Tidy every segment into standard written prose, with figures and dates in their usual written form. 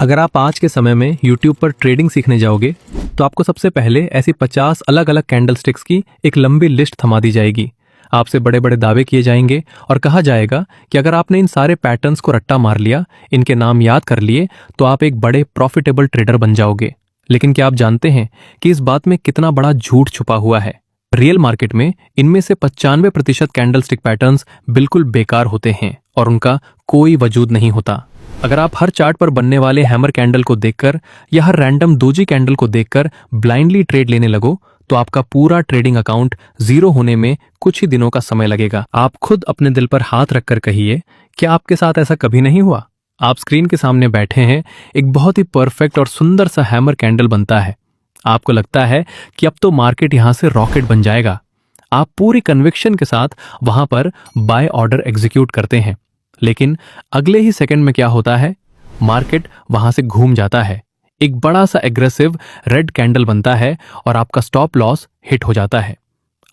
अगर आप आज के समय में YouTube पर ट्रेडिंग सीखने जाओगे तो आपको सबसे पहले ऐसी 50 अलग अलग कैंडलस्टिक्स की एक लंबी लिस्ट थमा दी जाएगी। आपसे बड़े बड़े दावे किए जाएंगे और कहा जाएगा कि अगर आपने इन सारे पैटर्न्स को रट्टा मार लिया, इनके नाम याद कर लिए, तो आप एक बड़े प्रॉफिटेबल ट्रेडर बन जाओगे। लेकिन क्या आप जानते हैं कि इस बात में कितना बड़ा झूठ छुपा हुआ है? रियल मार्केट में इनमें से 95% कैंडलस्टिक पैटर्न्स बिल्कुल बेकार होते हैं और उनका कोई वजूद नहीं होता। अगर आप हर चार्ट पर बनने वाले हैमर कैंडल को देखकर या हर रैंडम दोजी कैंडल को देखकर ब्लाइंडली ट्रेड लेने लगो तो आपका पूरा ट्रेडिंग अकाउंट जीरो होने में कुछ ही दिनों का समय लगेगा। आप खुद अपने दिल पर हाथ रखकर कहिए, क्या आपके साथ ऐसा कभी नहीं हुआ? आप स्क्रीन के सामने बैठे हैं, एक बहुत ही परफेक्ट और सुंदर सा हैमर कैंडल बनता है। आपको लगता है कि अब तो मार्केट यहां से रॉकेट बन जाएगा। आप पूरी कन्विक्शन के साथ वहां पर बाय ऑर्डर एग्जीक्यूट करते हैं, लेकिन अगले ही सेकंड में क्या होता है? मार्केट वहां से घूम जाता है, एक बड़ा सा एग्रेसिव रेड कैंडल बनता है और आपका स्टॉप लॉस हिट हो जाता है।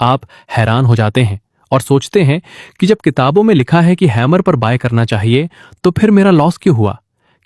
आप हैरान हो जाते हैं और सोचते हैं कि जब किताबों में लिखा है कि हैमर पर बाय करना चाहिए, तो फिर मेरा लॉस क्यों हुआ?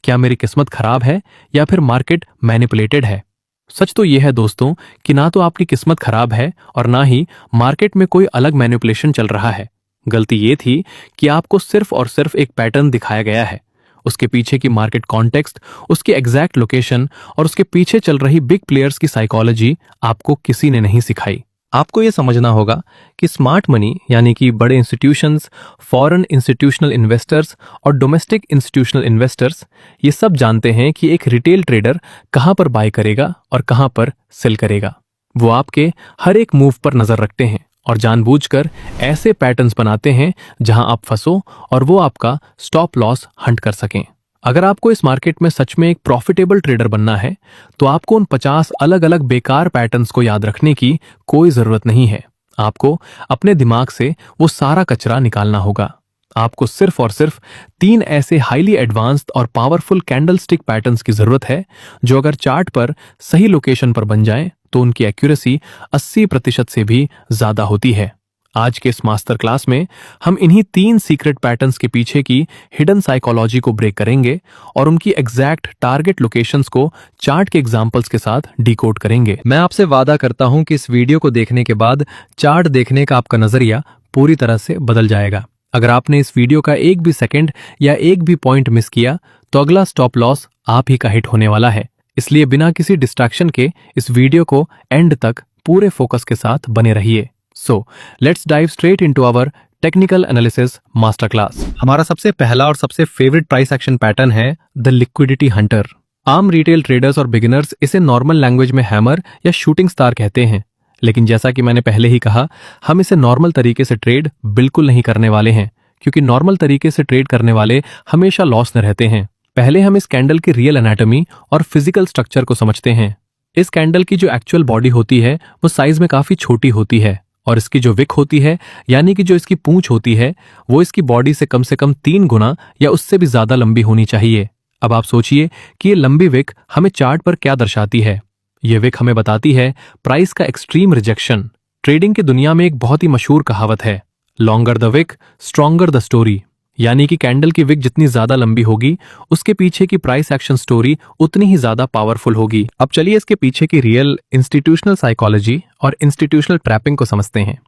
क्या मेरी किस्मत खराब है या फिर मार्केट मैनिपुलेटेड है? सच तो यह है दोस्तों कि ना तो आपकी किस्मत खराब है और ना ही मार्केट में कोई अलग मैनिपुलेशन चल रहा है। गलती ये थी कि आपको सिर्फ और सिर्फ एक पैटर्न दिखाया गया है। उसके पीछे की मार्केट कॉन्टेक्स्ट, उसकी एग्जैक्ट लोकेशन और उसके पीछे चल रही बिग प्लेयर्स की साइकोलॉजी आपको किसी ने नहीं सिखाई। आपको यह समझना होगा कि स्मार्ट मनी यानी कि बड़े इंस्टीट्यूशंस, फॉरेन इंस्टीट्यूशनल इन्वेस्टर्स और डोमेस्टिक इंस्टीट्यूशनल इन्वेस्टर्स ये सब जानते हैं कि एक रिटेल ट्रेडर कहां पर बाय करेगा और कहां पर सेल करेगा। वो आपके हर एक मूव पर नजर रखते हैं और जानबूझकर ऐसे पैटर्न्स बनाते हैं जहां आप फंसो और वो आपका स्टॉप लॉस हंट कर सकें। अगर आपको इस मार्केट में सच में एक प्रॉफिटेबल ट्रेडर बनना है तो आपको उन 50 अलग अलग बेकार पैटर्न्स को याद रखने की कोई जरूरत नहीं है। आपको अपने दिमाग से वो सारा कचरा निकालना होगा। आपको सिर्फ और सिर्फ 3 ऐसे हाईली एडवांस्ड और पावरफुल कैंडलस्टिक पैटर्न्स की जरूरत है जो अगर चार्ट पर सही लोकेशन पर बन जाएं तो उनकी एक्यूरेसी 80% से भी ज्यादा होती है। आज के इस मास्टर क्लास में हम इन्हीं 3 सीक्रेट पैटर्न्स के पीछे की हिडन साइकोलॉजी को ब्रेक करेंगे और उनकी एग्जैक्ट टारगेट लोकेशंस को चार्ट के एग्जांपल्स के साथ डिकोड करेंगे। मैं आपसे वादा करता हूं कि इस वीडियो को देखने के बाद चार्ट देखने का आपका नजरिया पूरी तरह से बदल जाएगा। अगर आपने इस वीडियो का एक भी सेकंड या एक भी पॉइंट मिस किया तो अगला स्टॉप लॉस आप ही का हिट होने वाला है। इसलिए बिना किसी डिस्ट्रैक्शन के इस वीडियो को एंड तक पूरे फोकस के साथ बने रहिए। So let's dive straight into our technical analysis master class. हमारा सबसे पहला और सबसे फेवरेट प्राइस एक्शन पैटर्न है द लिक्विडिटी हंटर। आम रिटेल ट्रेडर्स और बिगिनर्स इसे नॉर्मल लैंग्वेज में हैमर या शूटिंग स्टार कहते हैं, लेकिन जैसा कि मैंने पहले ही कहा, हम इसे नॉर्मल तरीके से ट्रेड बिल्कुल नहीं करने वाले हैं, क्योंकि नॉर्मल तरीके से ट्रेड करने वाले हमेशा लॉस में रहते हैं। पहले हम इस कैंडल की रियल एनाटॉमी और फिजिकल स्ट्रक्चर को समझते हैं। इस कैंडल की जो एक्चुअल बॉडी होती है वो साइज में काफी छोटी होती है और इसकी जो विक होती है यानी कि जो इसकी पूंछ होती है वो इसकी बॉडी से कम 3 गुना या उससे भी ज्यादा लंबी होनी चाहिए। अब आप सोचिए कि ये लंबी विक हमें चार्ट पर क्या दर्शाती है। ये विक हमें बताती है प्राइस का एक्सट्रीम रिजेक्शन। ट्रेडिंग की दुनिया में एक बहुत ही मशहूर कहावत है, longer the wick stronger the story, यानी कि कैंडल की विक जितनी ज्यादा लंबी होगी उसके पीछे की प्राइस एक्शन स्टोरी उतनी ही ज्यादा पावरफुल होगी। अब चलिए इसके पीछे की रियल इंस्टीट्यूशनल साइकोलॉजी और इंस्टीट्यूशनल ट्रैपिंग को समझते हैं।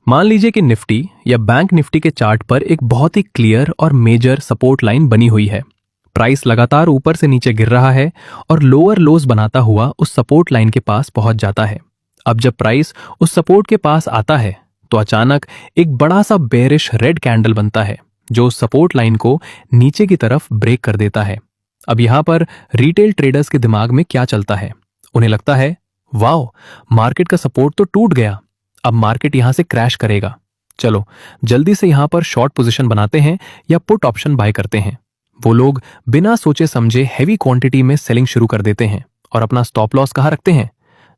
मान लीजिए कि निफ्टी या बैंक निफ्टी के चार्ट पर एक बहुत ही क्लियर और मेजर सपोर्ट लाइन बनी हुई है। प्राइस लगातार ऊपर से नीचे गिर रहा है और लोअर लोज बनाता हुआ उस सपोर्ट लाइन के पास पहुंच जाता है। अब जब प्राइस उस सपोर्ट के पास आता है तो अचानक एक बड़ा सा बेरिश रेड कैंडल बनता है जो सपोर्ट लाइन को नीचे की तरफ ब्रेक कर देता है। अब यहां पर रिटेल ट्रेडर्स के दिमाग में क्या चलता है? उन्हें लगता है, वाओ, मार्केट का सपोर्ट तो टूट गया, अब मार्केट यहां से क्रैश करेगा। चलो जल्दी से यहां पर शॉर्ट पोजीशन बनाते हैं या पुट ऑप्शन बाय करते हैं। वो लोग बिना सोचे समझे हैवी क्वांटिटी में सेलिंग शुरू कर देते हैं और अपना स्टॉप लॉस कहां रखते हैं?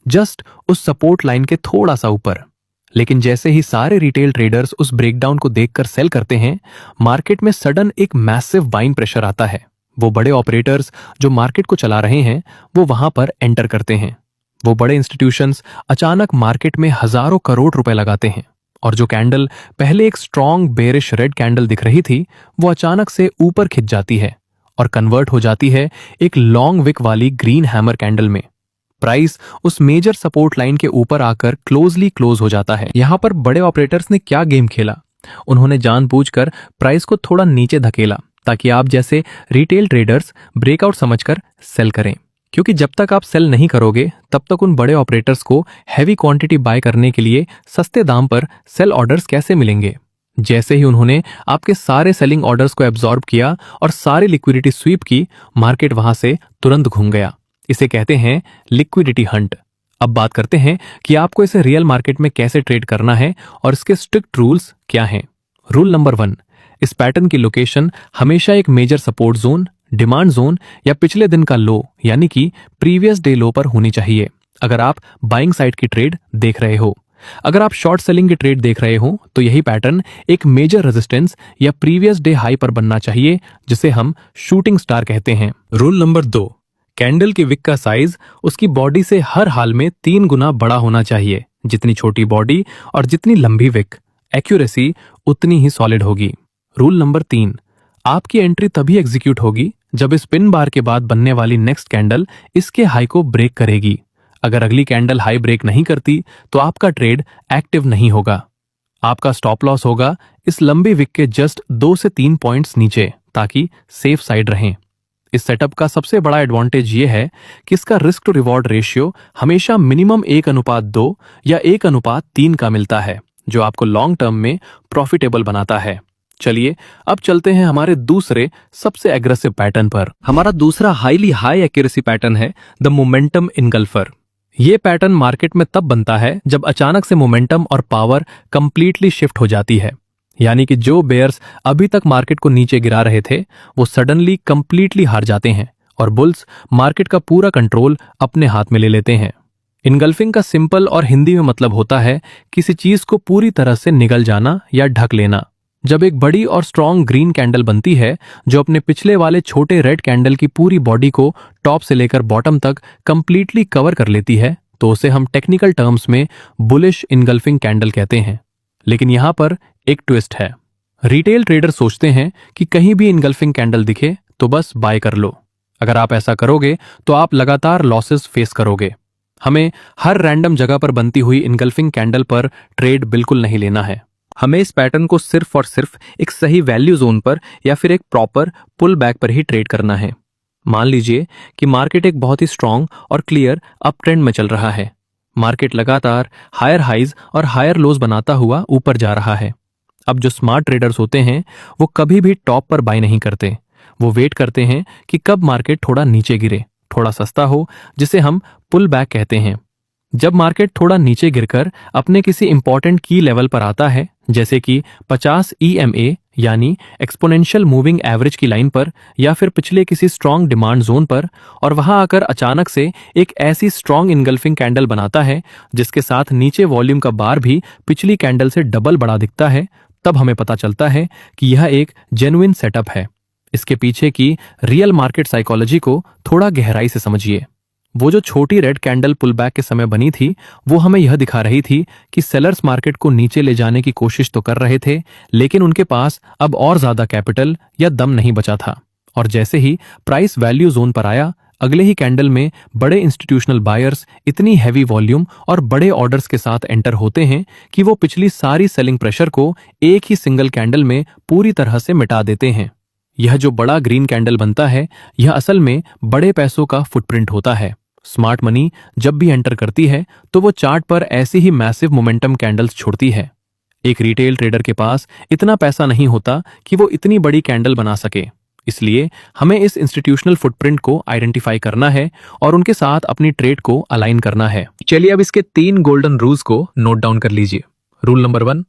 जस्ट उस सपोर्ट लाइन के थोड़ा सा ऊपर। लेकिन जैसे ही सारे रिटेल ट्रेडर्स उस ब्रेकडाउन को देखकर सेल करते हैं, मार्केट में सडन एक मैसिव बाइंग प्रेशर आता है। वो बड़े ऑपरेटर्स जो मार्केट को चला रहे हैं वो वहां पर एंटर करते हैं। वो बड़े इंस्टीट्यूशंस अचानक मार्केट में हजारों करोड़ रुपए लगाते हैं और जो कैंडल पहले एक स्ट्रॉन्ग बेरिश रेड कैंडल दिख रही थी वो अचानक से ऊपर खिंच जाती है और कन्वर्ट हो जाती है एक लॉन्ग विक वाली ग्रीन हैमर कैंडल में। प्राइस उस मेजर सपोर्ट लाइन के ऊपर आकर क्लोजली क्लोज हो जाता है। यहां पर बड़े ऑपरेटर्स ने क्या गेम खेला, उन्होंने जानबूझकर प्राइस को थोड़ा नीचे धकेला ताकि आप जैसे रिटेल ट्रेडर्स ब्रेकआउट समझकर सेल करें, क्योंकि जब तक आप सेल नहीं करोगे तब तक उन बड़े ऑपरेटर्स को हैवी क्वांटिटी बाय करने के लिए सस्ते दाम पर सेल ऑर्डर्स कैसे मिलेंगे। जैसे ही उन्होंने आपके सारे सेलिंग ऑर्डर्स को एब्जॉर्ब किया और सारी लिक्विडिटी स्वीप की, मार्केट वहां से तुरंत घूम गया। इसे कहते हैं लिक्विडिटी हंट। अब बात करते हैं कि आपको इसे रियल मार्केट में कैसे ट्रेड करना है और इसके स्ट्रिक्ट रूल्स क्या हैं। रूल नंबर 1, इस पैटर्न की लोकेशन हमेशा एक major support zone, demand zone या पिछले दिन का लो यानी कि प्रीवियस डे लो पर होनी चाहिए अगर आप बाइंग साइड की ट्रेड देख रहे हो। अगर आप शॉर्ट सेलिंग की ट्रेड देख रहे हो तो यही पैटर्न एक मेजर रेजिस्टेंस या प्रीवियस डे हाई पर बनना चाहिए, जिसे हम शूटिंग स्टार कहते हैं। रूल नंबर 2, कैंडल की विक का साइज उसकी बॉडी से हर हाल में 3 गुना बड़ा होना चाहिए। जितनी छोटी बॉडी और जितनी लंबी विक, एक्यूरेसी उतनी ही सॉलिड होगी। रूल नंबर 3, आपकी एंट्री तभी एग्जीक्यूट होगी जब इस पिन बार के बाद बनने वाली नेक्स्ट कैंडल इसके हाई को ब्रेक करेगी। अगर अगली कैंडल हाई ब्रेक नहीं करती तो आपका ट्रेड एक्टिव नहीं होगा। आपका स्टॉप लॉस होगा इस लंबी विक के जस्ट 2 से 3 पॉइंट्स नीचे, ताकि सेफ साइड रहें। इस सेटअप का सबसे बड़ा एडवांटेज ये है कि इसका रिस्क टू रिवॉर्ड रेशियो हमेशा मिनिमम 1:2 या 1:3 का मिलता है, जो आपको लॉन्ग टर्म में प्रॉफिटेबल बनाता है। चलिए अब चलते हैं हमारे दूसरे सबसे एग्रेसिव पैटर्न पर। हमारा दूसरा हाईली हाई एक्यूरेसी पैटर्न है द मोमेंटम इनगल्फर। ये पैटर्न मार्केट में तब बनता है जब अचानक से मोमेंटम और पावर कंप्लीटली शिफ्ट हो जाती है, यानी कि जो बेयर्स अभी तक मार्केट को नीचे गिरा रहे थे वो सडनली कंप्लीटली हार जाते हैं और बुल्स मार्केट का पूरा कंट्रोल अपने हाथ में ले लेते हैं। इनगल्फिंग का सिंपल और हिंदी में मतलब होता है किसी चीज को पूरी तरह से निगल जाना या ढक लेना। जब एक बड़ी और स्ट्रॉन्ग ग्रीन कैंडल बनती है जो अपने पिछले वाले छोटे रेड कैंडल की पूरी बॉडी को टॉप से लेकर बॉटम तक कंप्लीटली कवर कर लेती है, तो उसे हम टेक्निकल टर्म्स में बुलिश इनगल्फिंग कैंडल कहते हैं। लेकिन यहां पर एक ट्विस्ट है। रिटेल ट्रेडर सोचते हैं कि कहीं भी इनगल्फिंग कैंडल दिखे तो बस बाय कर लो। अगर आप ऐसा करोगे तो आप लगातार लॉसेस फेस करोगे। हमें हर रैंडम जगह पर बनती हुई इनगल्फिंग कैंडल पर ट्रेड बिल्कुल नहीं लेना है। हमें इस पैटर्न को सिर्फ और सिर्फ एक सही वैल्यू जोन पर या फिर एक प्रॉपर पुल बैक पर ही ट्रेड करना है। मान लीजिए कि मार्केट एक बहुत ही स्ट्रांग और क्लियर अप ट्रेंड में चल रहा है। मार्केट लगातार हायर हाइज और हायर लोज बनाता हुआ ऊपर जा रहा है। अब जो स्मार्ट ट्रेडर्स होते हैं वो कभी भी टॉप पर बाय नहीं करते। वो वेट करते हैं कि कब मार्केट थोड़ा नीचे गिरे, थोड़ा सस्ता हो, जिसे हम पुल बैक कहते हैं। जब मार्केट थोड़ा नीचे गिरकर अपने किसी इंपॉर्टेंट की लेवल पर आता है, जैसे कि 50 EMA यानी एक्सपोनेंशियल मूविंग एवरेज की लाइन पर, या फिर पिछले किसी स्ट्रांग डिमांड जोन पर, और वहां आकर अचानक से एक ऐसी स्ट्रांग इनगल्फिंग कैंडल बनाता है जिसके साथ नीचे वॉल्यूम का बार भी पिछली कैंडल से डबल बड़ा दिखता है, तब हमें पता चलता है कि यह एक जेन्युइन सेटअप है। इसके पीछे की रियल मार्केट साइकोलॉजी को थोड़ा गहराई से समझिए। वो जो छोटी रेड कैंडल पुल बैक के समय बनी थी वो हमें यह दिखा रही थी कि सेलर्स मार्केट को नीचे ले जाने की कोशिश तो कर रहे थे, लेकिन उनके पास अब और ज्यादा कैपिटल या दम नहीं बचा था। और जैसे ही प्राइस वैल्यू जोन पर आया, अगले ही कैंडल में बड़े इंस्टीट्यूशनल बायर्स इतनी हैवी वॉल्यूम और बड़े ऑर्डर्स के साथ एंटर होते हैं कि वो पिछली सारी सेलिंग प्रेशर को एक ही सिंगल कैंडल में पूरी तरह से मिटा देते हैं। यह जो बड़ा ग्रीन कैंडल बनता है यह असल में बड़े पैसों का फुटप्रिंट होता है। स्मार्ट मनी जब भी एंटर करती है तो वो चार्ट पर ऐसी ही मैसिव मोमेंटम कैंडल्स छोड़ती है। एक रिटेल ट्रेडर के पास इतना पैसा नहीं होता कि वो इतनी बड़ी कैंडल बना सके, इसलिए हमें इस इंस्टीट्यूशनल फुटप्रिंट को आइडेंटिफाई करना है और उनके साथ अपनी ट्रेड को अलाइन करना है। चलिए अब इसके 3 गोल्डन रूल्स को नोट डाउन कर लीजिए। रूल नंबर 1,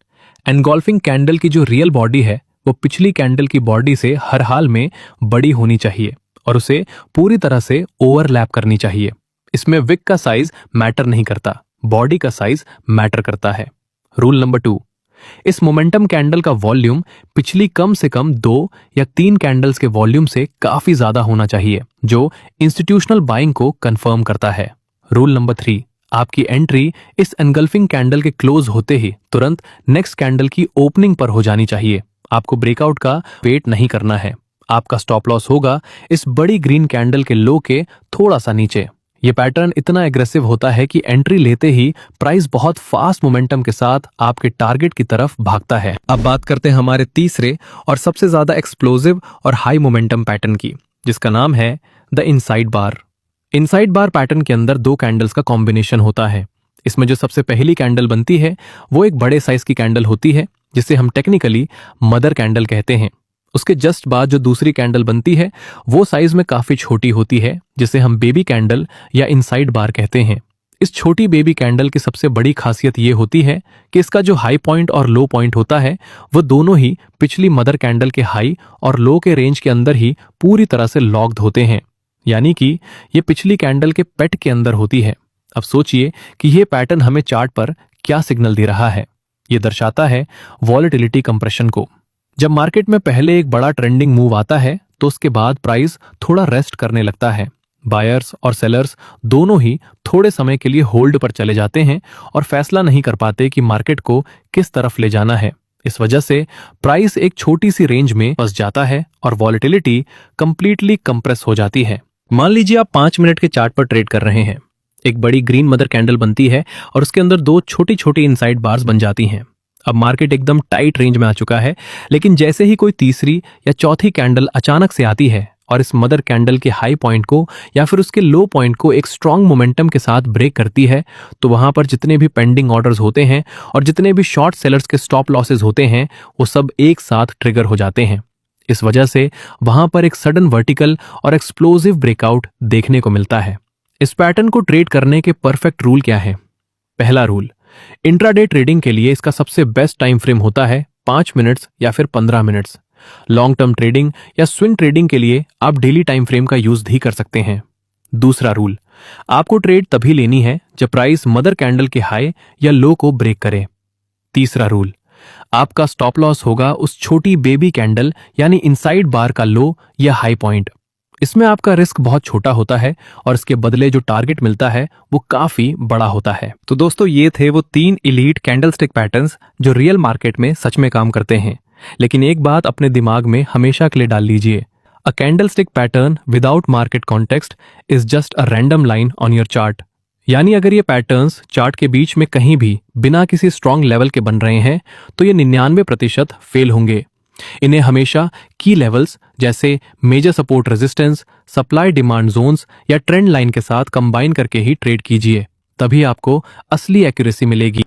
एनगॉल्फिंग कैंडल की जो रियल बॉडी है वो पिछली कैंडल की बॉडी से हर हाल में बड़ी होनी चाहिए और उसे पूरी तरह से ओवरलैप करनी चाहिए। इसमें विक का साइज मैटर नहीं करता, बॉडी का साइज मैटर करता है। रूल नंबर 2, इस मोमेंटम कैंडल का वॉल्यूम पिछली कम से कम 2 या 3 कैंडल्स के वॉल्यूम से काफी ज्यादा होना चाहिए, जो इंस्टीट्यूशनल बाइंग को कंफर्म करता है। रूल नंबर 3, आपकी एंट्री इस एनगल्फिंग कैंडल के क्लोज होते ही तुरंत नेक्स्ट कैंडल की ओपनिंग पर हो जानी चाहिए। आपको ब्रेकआउट का वेट नहीं करना है। आपका स्टॉप लॉस होगा इस बड़ी ग्रीन कैंडल के लो के थोड़ा सा नीचे। ये पैटर्न इतना एग्रेसिव होता है कि एंट्री लेते ही प्राइस बहुत फास्ट मोमेंटम के साथ आपके टारगेट की तरफ भागता है। अब बात करते हैं हमारे तीसरे और सबसे ज्यादा एक्सप्लोसिव और हाई मोमेंटम पैटर्न की, जिसका नाम है the inside bar. Inside bar pattern के अंदर दो कैंडल्स का कॉम्बिनेशन होता है। इसमें जो सबसे पहली कैंडल बनती है वो एक बड़े साइज की कैंडल होती है, जिसे हम टेक्निकली मदर कैंडल कहते हैं। उसके जस्ट बाद जो दूसरी कैंडल बनती है वो साइज में काफी छोटी होती है, जिसे हम बेबी कैंडल या इनसाइड बार कहते हैं। इस छोटी बेबी कैंडल की सबसे बड़ी खासियत ये होती है कि इसका जो हाई पॉइंट और लो पॉइंट होता है वो दोनों ही पिछली मदर कैंडल के हाई और लो के रेंज के अंदर ही पूरी तरह से लॉक्ड होते हैं, यानी कि ये पिछली कैंडल के पेट के अंदर होती है। अब सोचिए कि ये पैटर्न हमें चार्ट पर क्या सिग्नल दे रहा है। ये दर्शाता है वॉलेटिलिटी कंप्रेशन को। जब मार्केट में पहले एक बड़ा ट्रेंडिंग मूव आता है तो उसके बाद प्राइस थोड़ा रेस्ट करने लगता है। बायर्स और सेलर्स दोनों ही थोड़े समय के लिए होल्ड पर चले जाते हैं और फैसला नहीं कर पाते कि मार्केट को किस तरफ ले जाना है। इस वजह से प्राइस एक छोटी सी रेंज में फंस जाता है और वॉलेटिलिटी कंप्लीटली कंप्रेस हो जाती है। मान लीजिए आप 5 मिनट के चार्ट पर ट्रेड कर रहे हैं। एक बड़ी ग्रीन मदर कैंडल बनती है और उसके अंदर दो छोटी छोटी इनसाइड बार्स बन जाती हैं। अब मार्केट एकदम टाइट रेंज में आ चुका है, लेकिन जैसे ही कोई तीसरी या चौथी कैंडल अचानक से आती है और इस मदर कैंडल के हाई पॉइंट को या फिर उसके लो पॉइंट को एक स्ट्रांग मोमेंटम के साथ ब्रेक करती है, तो वहां पर जितने भी पेंडिंग ऑर्डर्स होते हैं और जितने भी शॉर्ट सेलर्स के स्टॉप लॉसेस होते हैं वो सब एक साथ ट्रिगर हो जाते हैं। इस वजह से वहां पर एक सडन वर्टिकल और एक्सप्लोसिव ब्रेकआउट देखने को मिलता है। इस पैटर्न को ट्रेड करने के परफेक्ट रूल क्या है? पहला रूल, इंट्राडे ट्रेडिंग के लिए इसका सबसे बेस्ट टाइम फ्रेम होता है 5 मिनट्स या फिर 15 मिनट्स। लॉन्ग टर्म ट्रेडिंग या स्विंग ट्रेडिंग के लिए आप डेली टाइम फ्रेम का यूज भी कर सकते हैं। दूसरा रूल, आपको ट्रेड तभी लेनी है जब प्राइस मदर कैंडल के हाई या लो को ब्रेक करे। तीसरा रूल, आपका स्टॉप लॉस होगा उस छोटी बेबी कैंडल यानी इनसाइड बार का लो या हाई पॉइंट। इसमें आपका रिस्क बहुत छोटा होता है और इसके बदले जो टारगेट मिलता है वो काफी बड़ा होता है। तो दोस्तों, ये थे वो 3 इलीट कैंडलस्टिक पैटर्न्स जो रियल मार्केट में सच में काम करते हैं। लेकिन एक बात अपने दिमाग में हमेशा के लिए डाल लीजिए, a candlestick pattern without market context is just a random line on your chart. यानी अगर ये पैटर्न्स चार्ट के बीच में कहीं भी बिना किसी स्ट्रांग लेवल के बन रहे हैं तो ये 99% फेल होंगे। इन्हें हमेशा की लेवल्स जैसे major support resistance, supply demand zones या ट्रेंड लाइन के साथ कंबाइन करके ही ट्रेड कीजिए, तभी आपको असली एक्यूरेसी मिलेगी।